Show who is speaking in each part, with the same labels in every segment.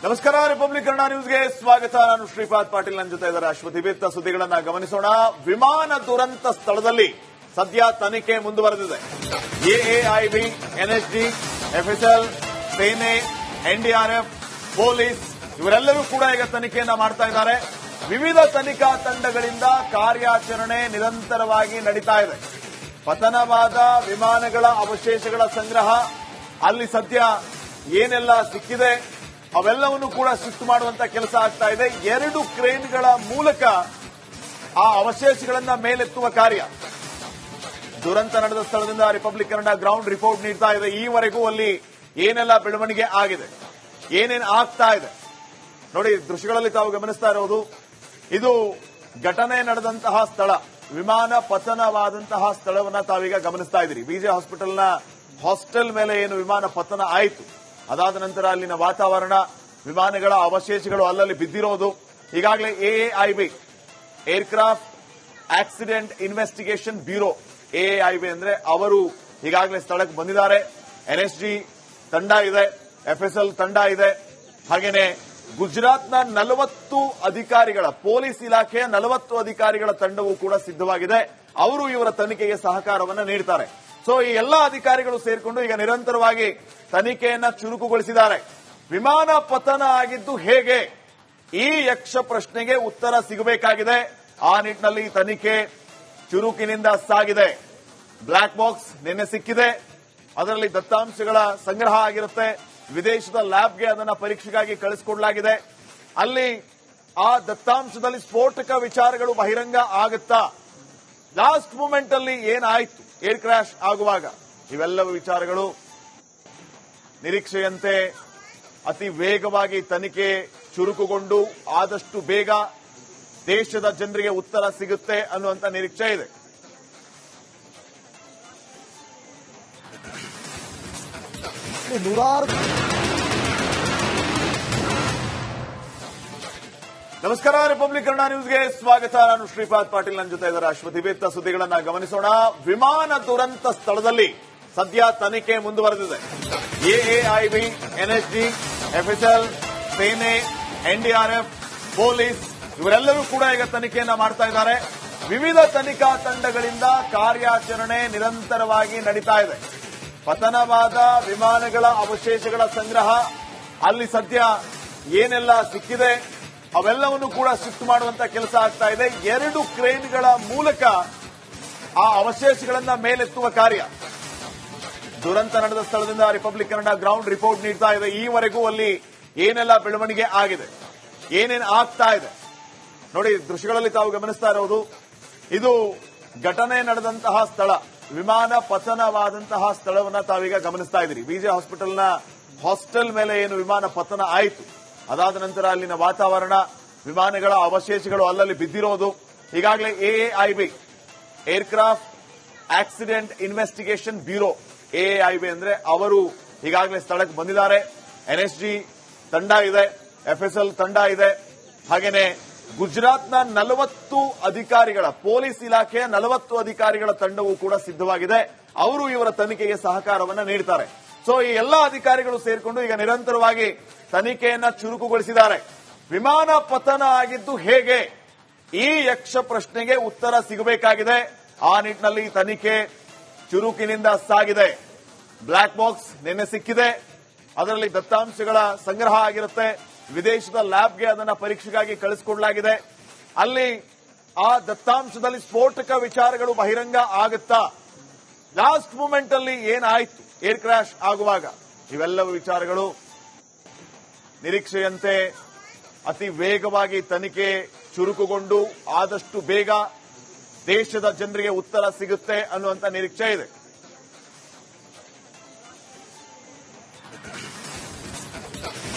Speaker 1: ನಮಸ್ಕಾರ. ರಿಪಬ್ಲಿಕ್ ಕನ್ನಡ ನ್ಯೂಸ್ಗೆ ಸ್ವಾಗತ. ನಾನು ಶ್ರೀಪಾದ್ ಪಾಟೀಲ್, ನನ್ನ ಜೊತೆ ಇದ್ದಾರೆ ಅಶ್ವಥ್. ವಿವಿಧ ಸುದ್ದಿಗಳನ್ನ ಗಮನಿಸೋಣ. ವಿಮಾನ ದುರಂತ ಸ್ಥಳದಲ್ಲಿ ಸದ್ಯ ತನಿಖೆ ಮುಂದುವರೆದಿದೆ. ಎಎಐಬಿ, ಎನ್ಎಸ್ಡಿ, ಎಫ್ಎಸ್ಎಲ್, ಸೇನೆ, ಎನ್ಡಿಆರ್ಎಫ್, ಪೊಲೀಸ್ ಇವರೆಲ್ಲರೂ ಕೂಡ ಈಗ ತನಿಖೆಯನ್ನ ಮಾಡ್ತಾ ಇದ್ದಾರೆ. ವಿವಿಧ ತನಿಖಾ ತಂಡಗಳಿಂದ ಕಾರ್ಯಾಚರಣೆ ನಿರಂತರವಾಗಿ ನಡೀತಾ ಇದೆ. ಪತನವಾದ ವಿಮಾನಗಳ ಅವಶೇಷಗಳ ಸಂಗ್ರಹ, ಅಲ್ಲಿ ಸದ್ಯ ಏನೆಲ್ಲ ಸಿಕ್ಕಿದೆ ಅವೆಲ್ಲವನ್ನು ಕೂಡ ಶಿಫ್ಟ್ ಮಾಡುವಂತ ಕೆಲಸ ಆಗ್ತಾ ಇದೆ. 2 ಕ್ರೇನ್ಗಳ ಮೂಲಕ ಆ ಅವಶೇಷಗಳನ್ನ ಮೇಲೆತ್ತುವ ಕಾರ್ಯ. ದುರಂತ ನಡೆದ ಸ್ಥಳದಿಂದ ರಿಪಬ್ಲಿಕ್ ಕನ್ನಡ ಗ್ರೌಂಡ್ ರಿಪೋರ್ಟ್ ನೀಡ್ತಾ ಇದೆ. ಈವರೆಗೂ ಅಲ್ಲಿ ಏನೆಲ್ಲ ಬೆಳವಣಿಗೆ ಆಗಿದೆ, ಏನೇನು ಆಗ್ತಾ ಇದೆ ನೋಡಿ. ದೃಶ್ಯಗಳಲ್ಲಿ ತಾವು ಗಮನಿಸ್ತಾ ಇರೋದು ಇದು ಘಟನೆ ನಡೆದಂತಹ ಸ್ಥಳ, ವಿಮಾನ ಪತನವಾದಂತಹ ಸ್ಥಳವನ್ನ ತಾವೀಗ ಗಮನಿಸ್ತಾ ಇದ್ದೀರಿ. ಬಿಜೆ ಹಾಸ್ಪಿಟಲ್ನ ಹಾಸ್ಟೆಲ್ ಮೇಲೆ ಏನು ವಿಮಾನ ಪತನ ಆಯಿತು, ಅದಾದ ನಂತರ ಅಲ್ಲಿನ ವಾತಾವರಣ, ವಿಮಾನಗಳ ಅವಶೇಷಗಳು ಅಲ್ಲಲ್ಲಿ ಬಿದ್ದಿರೋದು. ಈಗಾಗಲೇ ಎಎಐಬಿ, ಏರ್ಕ್ರಾಫ್ಟ್ ಆಕ್ಸಿಡೆಂಟ್ ಇನ್ವೆಸ್ಟಿಗೇಷನ್ ಬ್ಯೂರೋ, ಎಎಐಬಿ ಅಂದ್ರೆ ಅವರು ಈಗಾಗಲೇ ಸ್ಥಳಕ್ಕೆ ಬಂದಿದ್ದಾರೆ. ಎನ್ಎಸ್ಡಿ ತಂಡ ಇದೆ, ಎಫ್ಎಸ್ಎಲ್ ತಂಡ ಇದೆ. ಹಾಗೇನೆ ಗುಜರಾತ್ನ 40 ಅಧಿಕಾರಿಗಳ, ಪೊಲೀಸ್ ಇಲಾಖೆಯ 40 ಅಧಿಕಾರಿಗಳ ತಂಡವೂ ಕೂಡ ಸಿದ್ಧವಾಗಿದೆ. ಅವರು ಇವರ ತನಿಖೆಗೆ ಸಹಕಾರವನ್ನು ನೀಡುತ್ತಾರೆ. ಸೊ ಈ ಎಲ್ಲಾ ಅಧಿಕಾರಿಗಳು ಸೇರಿಕೊಂಡು ಈಗ ನಿರಂತರವಾಗಿ ತನಿಖೆಯನ್ನ ಚುರುಕುಗೊಳಿಸಿದ್ದಾರೆ. ವಿಮಾನ ಪತನ ಆಗಿದ್ದು ಹೇಗೆ, ಈ ಯಕ್ಷ ಪ್ರಶ್ನೆಗೆ ಉತ್ತರ ಸಿಗಬೇಕಾಗಿದೆ. ಆ ನಿಟ್ಟಿನಲ್ಲಿ ತನಿಖೆ ಚುರುಕಿನಿಂದ ಸಾಗಿದೆ. ಬ್ಲಾಕ್ ಬಾಕ್ಸ್ ನಿನ್ನೆ ಸಿಕ್ಕಿದೆ, ಅದರಲ್ಲಿ ದತ್ತಾಂಶಗಳ ಸಂಗ್ರಹ ಆಗಿರುತ್ತೆ. ವಿದೇಶದ ಲ್ಯಾಬ್ಗೆ ಅದನ್ನ ಪರೀಕ್ಷೆಗಾಗಿ ಕಳಿಸಿಕೊಡಲಾಗಿದೆ. ಅಲ್ಲಿ ಆ ದತ್ತಾಂಶದಲ್ಲಿ ಸ್ಫೋಟಕ ವಿಚಾರಗಳು ಬಹಿರಂಗ ಆಗುತ್ತಾ, ಲಾಸ್ಟ್ ಮೂಮೆಂಟ್ ಅಲ್ಲಿ ಏನಾಯ್ತು ಏರ್ ಕ್ರಾಶ್ ಆಗುವಾಗ, ಇವೆಲ್ಲವೂ ವಿಚಾರಗಳು ನಿರೀಕ್ಷೆಯಂತೆ ಅತಿ ವೇಗವಾಗಿ ತನಿಖೆ ಚುರುಕುಗೊಂಡು ಆದಷ್ಟು ಬೇಗ ದೇಶದ ಜನರಿಗೆ ಉತ್ತರ ಸಿಗುತ್ತೆ ಅನ್ನುವಂತ ನಿರೀಕ್ಷೆ ಇದೆ. ನಮಸ್ಕಾರ. ರಿಪಬ್ಲಿಕ್ ಕನ್ನಡ ನ್ಯೂಸ್ಗೆ ಸ್ವಾಗತ. ನಾನು ಶ್ರೀಪಾದ್ ಪಾಟೀಲ್, ನನ್ನ ಜೊತೆ ಇದ್ದಾರೆ ಅಶ್ವಥ್. ವಿವಿಧ ಸುದ್ದಿಗಳನ್ನ ಗಮನಿಸೋಣ. ವಿಮಾನ ದುರಂತ ಸ್ಥಳದಲ್ಲಿ ಸದ್ಯ ತನಿಖೆ ಮುಂದುವರೆದಿದೆ. ಎಎಐಬಿ, ಎನ್ಎಸ್ಡಿ, ಎಫ್ಎಸ್ಎಲ್, ಸೇನೆ, ಎನ್ಡಿಆರ್ಎಫ್, ಪೊಲೀಸ್ ಇವರೆಲ್ಲರೂ ಕೂಡ ಈಗ ತನಿಖೆಯನ್ನ ಮಾಡ್ತಾ ಇದ್ದಾರೆ. ವಿವಿಧ ತನಿಖಾ ತಂಡಗಳಿಂದ ಕಾರ್ಯಾಚರಣೆ ನಿರಂತರವಾಗಿ ನಡೀತಾ ಇದೆ. ಪತನವಾದ ವಿಮಾನಗಳ ಅವಶೇಷಗಳ ಸಂಗ್ರಹ, ಅಲ್ಲಿ ಸದ್ಯ ಏನೆಲ್ಲ ಸಿಕ್ಕಿದೆ ಅವೆಲ್ಲವನ್ನು ಕೂಡ ಶಿಫ್ಟ್ ಮಾಡುವಂತ ಕೆಲಸ ಆಗ್ತಾ ಇದೆ. 2 ಕ್ರೇನ್ಗಳ ಮೂಲಕ ಆ ಅವಶೇಷಗಳನ್ನ ಮೇಲೆತ್ತುವ ಕಾರ್ಯ. ದುರಂತ ನಡೆದ ಸ್ಥಳದಿಂದ ರಿಪಬ್ಲಿಕ್ ಕನ್ನಡ ಗ್ರೌಂಡ್ ರಿಪೋರ್ಟ್ ನೀಡ್ತಾ ಇದೆ. ಈವರೆಗೂ ಅಲ್ಲಿ ಏನೆಲ್ಲ ಬೆಳವಣಿಗೆ ಆಗಿದೆ, ಏನೇನು ಆಗ್ತಾ ಇದೆ ನೋಡಿ. ದೃಶ್ಯಗಳಲ್ಲಿ ತಾವು ಗಮನಿಸ್ತಾ ಇರೋದು ಇದು ಘಟನೆ ನಡೆದಂತಹ ಸ್ಥಳ, ವಿಮಾನ ಪತನವಾದಂತಹ ಸ್ಥಳವನ್ನ ತಾವೀಗ ಗಮನಿಸ್ತಾ ಇದ್ದೀರಿ. ಬಿಜೆ ಹಾಸ್ಪಿಟಲ್ನ ಹಾಸ್ಟೆಲ್ ಮೇಲೆ ಏನು ವಿಮಾನ ಪತನ ಆಯಿತು, ಅದಾದ ನಂತರ ಅಲ್ಲಿನ ವಾತಾವರಣ, ವಿಮಾನಗಳ ಅವಶೇಷಗಳು ಅಲ್ಲಲ್ಲಿ ಬಿದ್ದಿರೋದು. ಈಗಾಗಲೇ ಎಎಐಬಿ, ಏರ್ಕ್ರಾಫ್ಟ್ ಆಕ್ಸಿಡೆಂಟ್ ಇನ್ವೆಸ್ಟಿಗೇಷನ್ ಬ್ಯೂರೋ, ಎಎಐಬಿ ಅಂದ್ರೆ ಅವರು ಈಗಾಗಲೇ ಸ್ಥಳಕ್ಕೆ ಬಂದಿದ್ದಾರೆ. ಎನ್ಎಸ್ಡಿ ತಂಡ ಇದೆ, ಎಫ್ಎಸ್ಎಲ್ ತಂಡ ಇದೆ. ಹಾಗೇನೆ ಗುಜರಾತ್ನ 40 ಅಧಿಕಾರಿಗಳ, ಪೊಲೀಸ್ ಇಲಾಖೆಯ 40 ಅಧಿಕಾರಿಗಳ ತಂಡವೂ ಕೂಡ ಸಿದ್ಧವಾಗಿದೆ. ಅವರು ಇವರ ತನಿಖೆಗೆ ಸಹಕಾರವನ್ನು ನೀಡುತ್ತಾರೆ. ಸೊ ಈ ಎಲ್ಲಾ ಅಧಿಕಾರಿಗಳು ಸೇರಿಕೊಂಡು ಈಗ ನಿರಂತರವಾಗಿ ತನಿಖೆಯನ್ನ ಚುರುಕುಗೊಳಿಸಿದ್ದಾರೆ. ವಿಮಾನ ಪತನ ಆಗಿದ್ದು ಹೇಗೆ, ಈ ಯಕ್ಷ ಪ್ರಶ್ನೆಗೆ ಉತ್ತರ ಸಿಗಬೇಕಾಗಿದೆ. ಆ ನಿಟ್ಟಿನಲ್ಲಿ ತನಿಖೆ ಚುರುಕಿನಿಂದ ಸಾಗಿದೆ. ಬ್ಲಾಕ್ ಬಾಕ್ಸ್ ನಿನ್ನೆ ಸಿಕ್ಕಿದೆ, ಅದರಲ್ಲಿ ದತ್ತಾಂಶಗಳ ಸಂಗ್ರಹ ಆಗಿರುತ್ತೆ. ವಿದೇಶದ ಲ್ಯಾಬ್ಗೆ ಅದನ್ನ ಪರೀಕ್ಷೆಗಾಗಿ ಕಳಿಸಿಕೊಡಲಾಗಿದೆ. ಅಲ್ಲಿ ಆ ದತ್ತಾಂಶದಲ್ಲಿ ಸ್ಫೋಟಕ ವಿಚಾರಗಳು ಬಹಿರಂಗ ಆಗುತ್ತಾ, ಲಾಸ್ಟ್ ಮೂಮೆಂಟ್ ಅಲ್ಲಿ ಏನಾಯ್ತು ಏರ್ ಕ್ರಾಶ್ ಆಗುವಾಗ, ಇವೆಲ್ಲವೂ ವಿಚಾರಗಳು ನಿರೀಕ್ಷೆಯಂತೆ ಅತಿ ವೇಗವಾಗಿ ತನಿಖೆ ಚುರುಕುಗೊಂಡು ಆದಷ್ಟು ಬೇಗ ದೇಶದ ಜನರಿಗೆ ಉತ್ತರ ಸಿಗುತ್ತೆ ಅನ್ನುವಂತ ನಿರೀಕ್ಷೆ ಇದೆ.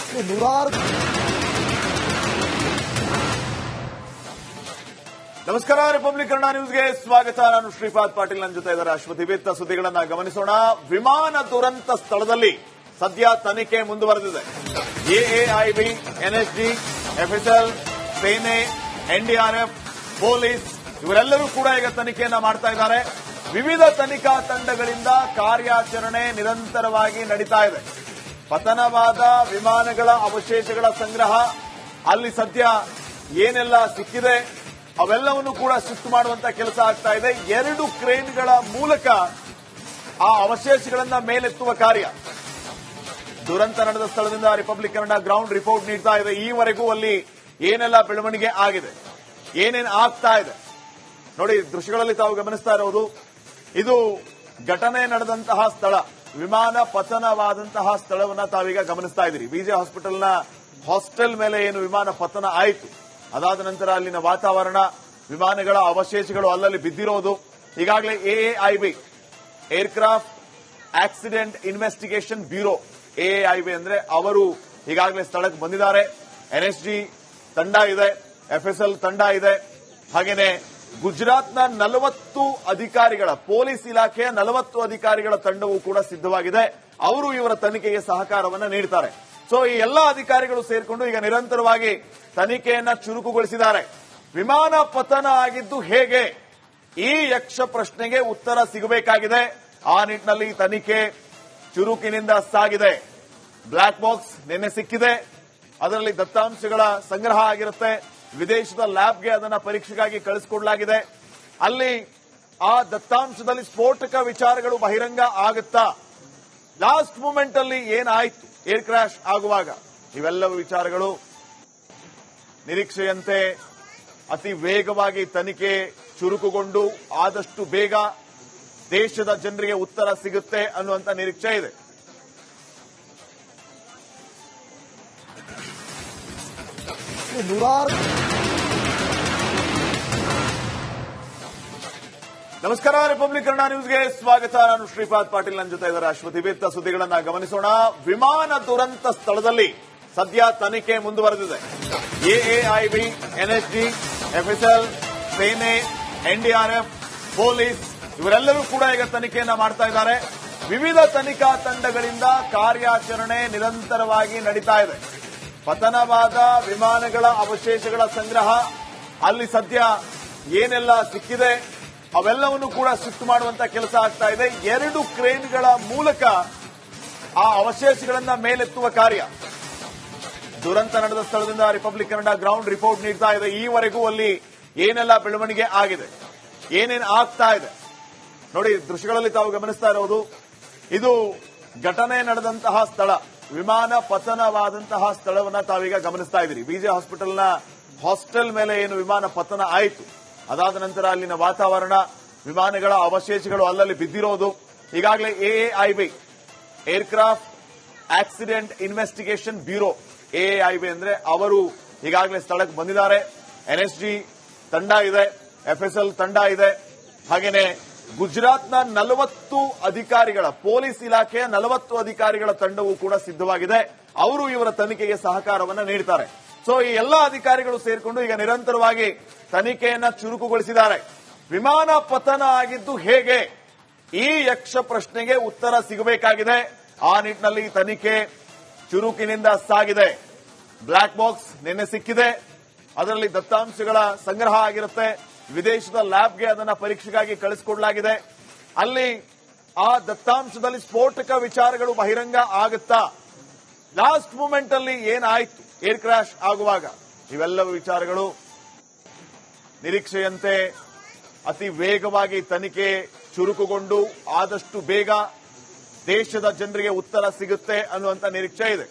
Speaker 1: ನಮಸ್ಕಾರ. ರಿಪಬ್ಲಿಕ್ ಕನ್ನಡ ನ್ಯೂಸ್ಗೆ ಸ್ವಾಗತ. ನಾನು ಶ್ರೀಪಾದ್ ಪಾಟೀಲ್, ನನ್ನ ಜೊತೆ ಇದ್ದಾರೆ ಅಶ್ವಥ್. ವಿವಿಧ ಸುದ್ದಿಗಳನ್ನ ಗಮನಿಸೋಣ. ವಿಮಾನ ದುರಂತ ಸ್ಥಳದಲ್ಲಿ ಸದ್ಯ ತನಿಖೆ ಮುಂದುವರೆದಿದೆ. ಎಎಐಬಿ, ಎನ್ಎಸ್ಡಿ, ಎಫ್ಎಸ್ಎಲ್, ಸೇನೆ, ಎನ್ಡಿಆರ್ಎಫ್, ಪೊಲೀಸ್ ಇವರೆಲ್ಲರೂ ಕೂಡ ಈಗ ತನಿಖೆಯನ್ನ ಮಾಡ್ತಾ ಇದ್ದಾರೆ. ವಿವಿಧ ತನಿಖಾ ತಂಡಗಳಿಂದ ಕಾರ್ಯಾಚರಣೆ ನಿರಂತರವಾಗಿ ನಡೀತಾ ಇದೆ. ಪತನವಾದ ವಿಮಾನಗಳ ಅವಶೇಷಗಳ ಸಂಗ್ರಹ, ಅಲ್ಲಿ ಸದ್ಯ ಏನೆಲ್ಲ ಸಿಕ್ಕಿದೆ ಅವೆಲ್ಲವನ್ನು ಕೂಡ ಶಿಫ್ಟ್ ಮಾಡುವಂತ ಕೆಲಸ ಆಗ್ತಾ ಇದೆ. 2 ಕ್ರೇನ್ಗಳ ಮೂಲಕ ಆ ಅವಶೇಷಗಳನ್ನ ಮೇಲೆತ್ತುವ ಕಾರ್ಯ. ದುರಂತ ನಡೆದ ಸ್ಥಳದಿಂದ ರಿಪಬ್ಲಿಕ್ ಕನ್ನಡ ಗ್ರೌಂಡ್ ರಿಪೋರ್ಟ್ ನೀಡ್ತಾ ಇದೆ. ಈವರೆಗೂ ಅಲ್ಲಿ ಏನೆಲ್ಲ ಬೆಳವಣಿಗೆ ಆಗಿದೆ, ಏನೇನು ಆಗ್ತಾ ಇದೆ ನೋಡಿ. ದೃಶ್ಯಗಳಲ್ಲಿ ತಾವು ಗಮನಿಸ್ತಾ ಇರೋದು ಇದು ಘಟನೆ ನಡೆದಂತಹ ಸ್ಥಳ, ವಿಮಾನ ಪತನವಾದಂತಹ ಸ್ಥಳವನ್ನ ತಾವೀಗ ಗಮನಿಸ್ತಾ ಇದ್ದೀರಿ. ವಿಜಯ ಹಾಸ್ಪಿಟಲ್ನ ಹಾಸ್ಟೆಲ್ ಮೇಲೆ ಏನು ವಿಮಾನ ಪತನ ಆಯಿತು, ಅದಾದ ನಂತರ ಅಲ್ಲಿನ ವಾತಾವರಣ, ವಿಮಾನಗಳ ಅವಶೇಷಗಳು ಅಲ್ಲಲ್ಲಿ ಬಿದ್ದಿರೋದು. ಈಗಾಗಲೇ ಎಎಐಬಿ ಏರ್ಕ್ರಾಫ್ಟ್ ಆಕ್ಸಿಡೆಂಟ್ ಇನ್ವೆಸ್ಟಿಗೇಷನ್ ಬ್ಯೂರೋ, ಎಎಐಬಿ ಅಂದ್ರೆ ಅವರು ಈಗಾಗಲೇ ಸ್ಥಳಕ್ಕೆ ಬಂದಿದ್ದಾರೆ. ಎನ್ಎಸ್ಜಿ ತಂಡ ಇದೆ, ಎಫ್ಎಸ್ಎಲ್ ತಂಡ ಇದೆ, ಹಾಗೇನೆ ಗುಜರಾತ್ನ 40 ಅಧಿಕಾರಿಗಳ, ಪೊಲೀಸ್ ಇಲಾಖೆಯ 40 ಅಧಿಕಾರಿಗಳ ತಂಡವೂ ಕೂಡ ಸಿದ್ಧವಾಗಿದೆ. ಅವರು ಇವರ ತನಿಖೆಗೆ ಸಹಕಾರವನ್ನ ನೀಡುತ್ತಾರೆ. ಸೊ ಈ ಎಲ್ಲಾ ಅಧಿಕಾರಿಗಳು ಸೇರ್ಕೊಂಡು ಈಗ ನಿರಂತರವಾಗಿ ತನಿಖೆಯನ್ನ ಚುರುಕುಗೊಳಿಸಿದ್ದಾರೆ. ವಿಮಾನ ಪತನ ಆಗಿದ್ದು ಹೇಗೆ, ಈ ಯಕ್ಷ ಪ್ರಶ್ನೆಗೆ ಉತ್ತರ ಸಿಗಬೇಕಾಗಿದೆ. ಆ ನಿಟ್ಟಿನಲ್ಲಿ ತನಿಖೆ ಚುರುಕಿನಿಂದ ಸಾಗಿದೆ. ಬ್ಲಾಕ್ ಬಾಕ್ಸ್ ನಿನ್ನೆ ಸಿಕ್ಕಿದೆ, ಅದರಲ್ಲಿ ದತ್ತಾಂಶಗಳ ಸಂಗ್ರಹ ಆಗಿರುತ್ತೆ. ವಿದೇಶದ ಲ್ಯಾಬ್ಗೆ ಅದನ್ನ ಪರೀಕ್ಷೆಗಾಗಿ ಕಳಿಸಿಕೊಡಲಾಗಿದೆ. ಅಲ್ಲಿ ಆ ದತ್ತಾಂಶದಲ್ಲಿ ಸ್ಫೋಟಕ ವಿಚಾರಗಳು ಬಹಿರಂಗ ಆಗುತ್ತಾ, ಲಾಸ್ಟ್ ಮೂಮೆಂಟ್ ಅಲ್ಲಿ ಏನಾಯ್ತು ಏರ್ ಕ್ರಾಶ್ ಆಗುವಾಗ, ಇವೆಲ್ಲವೂ ವಿಚಾರಗಳು ನಿರೀಕ್ಷೆಯಂತೆ ಅತಿ ವೇಗವಾಗಿ ತನಿಖೆ ಚುರುಕುಗೊಂಡು ಆದಷ್ಟು ಬೇಗ ದೇಶದ ಜನರಿಗೆ ಉತ್ತರ ಸಿಗುತ್ತೆ ಅನ್ನುವಂತ ನಿರೀಕ್ಷೆ ಇದೆ. ನಮಸ್ಕಾರ, ರಿಪಬ್ಲಿಕ್ ಕನ್ನಡ ನ್ಯೂಸ್ಗೆ ಸ್ವಾಗತ. ನಾನು ಶ್ರೀಪಾದ್ ಪಾಟೀಲ್, ನನ್ನ ಜೊತೆ ಇದ್ದಾರೆ ಅಶ್ವತಿ. ವಿವಿಧ ಸುದ್ದಿಗಳನ್ನ ಗಮನಿಸೋಣ. ವಿಮಾನ ದುರಂತ ಸ್ಥಳದಲ್ಲಿ ಸದ್ಯ ತನಿಖೆ ಮುಂದುವರೆದಿದೆ. ಎಎಐಬಿ, ಎನ್ಎಸ್ಜಿ, ಎಫ್ಎಸ್ಎಲ್, ಸೇನೆ, ಎನ್ಡಿಆರ್ಎಫ್, ಪೊಲೀಸ್ ಇವರೆಲ್ಲರೂ ಕೂಡ ಈಗ ತನಿಖೆಯನ್ನ ಮಾಡ್ತಾ ಇದ್ದಾರೆ. ವಿವಿಧ ತನಿಖಾ ತಂಡಗಳಿಂದ ಕಾರ್ಯಾಚರಣೆ ನಿರಂತರವಾಗಿ ನಡೀತಾ ಇದೆ. ಪತನವಾದ ವಿಮಾನಗಳ ಅವಶೇಷಗಳ ಸಂಗ್ರಹ, ಅಲ್ಲಿ ಸದ್ಯ ಏನೆಲ್ಲ ಸಿಕ್ಕಿದೆ ಅವೆಲ್ಲವನ್ನು ಕೂಡ ಶಿಫ್ಟ್ ಮಾಡುವಂತ ಕೆಲಸ ಆಗ್ತಾ ಇದೆ. 2 ಕ್ರೇನ್ಗಳ ಮೂಲಕ ಆ ಅವಶೇಷಗಳನ್ನ ಮೇಲೆತ್ತುವ ಕಾರ್ಯ. ದುರಂತ ನಡೆದ ಸ್ಥಳದಿಂದ ರಿಪಬ್ಲಿಕ್ ಕನ್ನಡ ಗ್ರೌಂಡ್ ರಿಪೋರ್ಟ್ ನೀಡ್ತಾ ಇದೆ. ಈವರೆಗೂ ಅಲ್ಲಿ ಏನೆಲ್ಲ ಬೆಳವಣಿಗೆ ಆಗಿದೆ, ಏನೇನು ಆಗ್ತಾ ಇದೆ ನೋಡಿ. ದೃಶ್ಯಗಳಲ್ಲಿ ತಾವು ಗಮನಿಸ್ತಾ ಇರೋದು ಇದು ಘಟನೆ ನಡೆದಂತಹ ಸ್ಥಳ, ವಿಮಾನ ಪತನವಾದಂತಹ ಸ್ಥಳವನ್ನ ತಾವೀಗ ಗಮನಿಸ್ತಾ ಇದ್ದೀರಿ. ವಿಜಯ ಹಾಸ್ಪಿಟಲ್ನ ಹಾಸ್ಟೆಲ್ ಮೇಲೆ ಏನು ವಿಮಾನ ಪತನ ಆಯಿತು, ಅದಾದ ನಂತರ ಅಲ್ಲಿನ ವಾತಾವರಣ, ವಿಮಾನಗಳ ಅವಶೇಷಗಳು ಅಲ್ಲಲ್ಲಿ ಬಿದ್ದಿರೋದು. ಈಗಾಗಲೇ ಎಎಐಬಿ ಏರ್ಕ್ರಾಫ್ಟ್ ಆಕ್ಸಿಡೆಂಟ್ ಇನ್ವೆಸ್ಟಿಗೇಷನ್ ಬ್ಯೂರೋ, ಎಎಐಬಿ ಅಂದ್ರೆ ಅವರು ಈಗಾಗಲೇ ಸ್ಥಳಕ್ಕೆ ಬಂದಿದ್ದಾರೆ. ಎನ್ಎಸ್ಜಿ ತಂಡ ಇದೆ, ಎಫ್ಎಸ್ಎಲ್ ತಂಡ ಇದೆ, ಹಾಗೇನೆ ಗುಜರಾತ್ನ 40 ಅಧಿಕಾರಿಗಳ, ಪೊಲೀಸ್ ಇಲಾಖೆಯ 40 ಅಧಿಕಾರಿಗಳ ತಂಡವೂ ಕೂಡ ಸಿದ್ಧವಾಗಿದೆ. ಅವರು ಇವರ ತನಿಖೆಗೆ ಸಹಕಾರವನ್ನ ನೀಡುತ್ತಾರೆ. ಸೊ ಈ ಎಲ್ಲಾ ಅಧಿಕಾರಿಗಳು ಸೇರ್ಕೊಂಡು ಈಗ ನಿರಂತರವಾಗಿ ತನಿಖೆಯನ್ನ ಚುರುಕುಗೊಳಿಸಿದ್ದಾರೆ. ವಿಮಾನ ಪತನ ಆಗಿದ್ದು ಹೇಗೆ, ಈ ಯಕ್ಷ ಪ್ರಶ್ನೆಗೆ ಉತ್ತರ ಸಿಗಬೇಕಾಗಿದೆ. ಆ ನಿಟ್ಟಿನಲ್ಲಿ ತನಿಖೆ ಚುರುಕಿನಿಂದ ಸಾಗಿದೆ. ಬ್ಲಾಕ್ ಬಾಕ್ಸ್ ನಿನ್ನೆ ಸಿಕ್ಕಿದೆ, ಅದರಲ್ಲಿ ದತ್ತಾಂಶಗಳ ಸಂಗ್ರಹ ಆಗಿರುತ್ತೆ. ವಿದೇಶದ ಲ್ಯಾಬ್ಗೆ ಅದನ್ನ ಪರೀಕ್ಷೆಗಾಗಿ ಕಳಿಸಿಕೊಡಲಾಗಿದೆ. ಅಲ್ಲಿ ಆ ದತ್ತಾಂಶದಲ್ಲಿ ಸ್ಫೋಟಕ ವಿಚಾರಗಳು ಬಹಿರಂಗ ಆಗುತ್ತಾ, ಲಾಸ್ಟ್ ಮೂಮೆಂಟ್ ಅಲ್ಲಿ ಏನಾಯ್ತು ಏರ್ ಕ್ರಾಶ್ ಆಗುವಾಗ, ಇವೆಲ್ಲವೂ ವಿಚಾರಗಳು ನಿರೀಕ್ಷೆಯಂತೆ ಅತಿ ವೇಗವಾಗಿ ತನಿಖೆ ಚುರುಕುಗೊಂಡು ಆದಷ್ಟು ಬೇಗ ದೇಶದ ಜನರಿಗೆ ಉತ್ತರ ಸಿಗುತ್ತೆ ಅನ್ನುವಂತ ನಿರೀಕ್ಷೆ ಇದೆ.